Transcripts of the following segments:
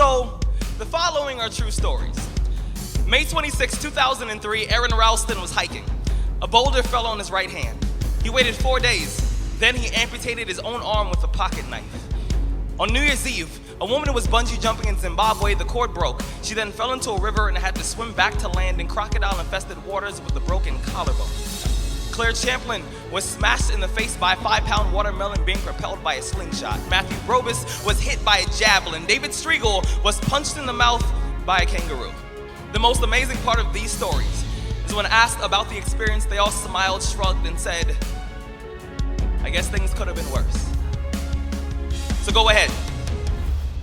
So, the following are true stories. May 26, 2003, Aaron Ralston was hiking. A boulder fell on his right hand. He waited 4 days. Then he amputated his own arm with a pocket knife. On New Year's Eve, a woman was bungee jumping in Zimbabwe. The cord broke. She then fell into a river and had to swim back to land in crocodile-infested waters with a broken collarbone. Claire Champlin was smashed in the face by a 5-pound watermelon being propelled by a slingshot. Matthew Brobus was hit by a javelin. David Striegel was punched in the mouth by a kangaroo. The most amazing part of these stories is when asked about the experience, they all smiled, shrugged, and said, I guess things could have been worse. So go ahead.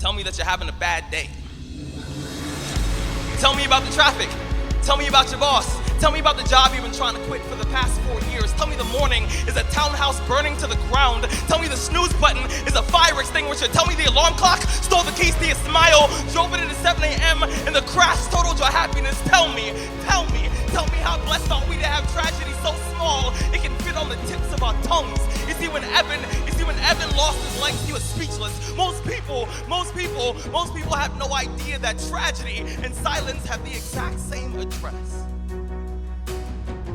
Tell me that you're having a bad day. Tell me about the traffic. Tell me about your boss. Tell me about the job you've been trying to quit for the past 4 years. Tell me the morning is a townhouse burning to the ground. Tell me the snooze button is a fire extinguisher. Tell me the alarm clock stole the keys to your smile, drove it into 7 a.m. and the crash totaled your happiness. Tell me how blessed are we to have tragedy so small it can fit on the tips of our tongues. You see, when Evan lost his legs, he was speechless. Most people have no idea that tragedy and silence have the exact same address.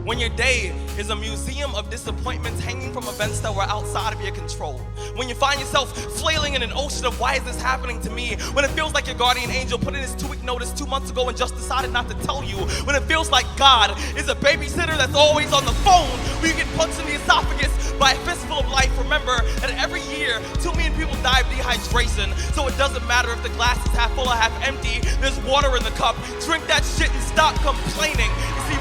When your day is a museum of disappointments hanging from events that were outside of your control. When you find yourself flailing in an ocean of why is this happening to me? When it feels like your guardian angel put in his 2-week notice 2 months ago and just decided not to tell you. When it feels like God is a babysitter that's always on the phone. When you get punched in the esophagus by a fistful of life. Remember that every year 2 million people die of dehydration. So it doesn't matter if the glass is half full or half empty. There's water in the cup. Drink that shit and stop complaining. You see,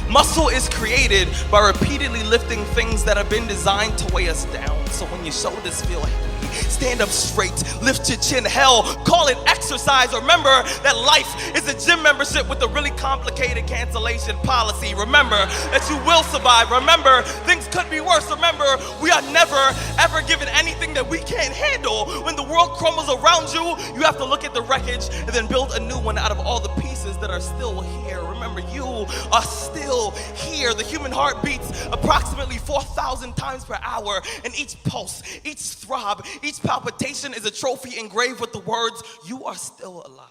Muscle is created by repeatedly lifting things that have been designed to weigh us down. So when your shoulders feel heavy, stand up straight, lift your chin. Hell, call it exercise. Remember that life is a gym membership with a really complicated cancellation policy. Remember that you will survive. Remember, things could be worse. Remember, we are never, ever given anything that we can't handle. When the world crumbles around you, you have to look at the wreckage and then build a new one out of all the pieces that are still here. Remember, you are still here. The human heart beats approximately 4,000 times per hour, and each pulse, each throb, each palpitation is a trophy engraved with the words, you are still alive.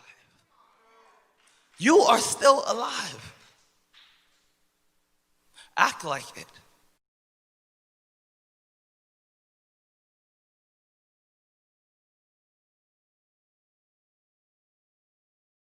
You are still alive. Act like it.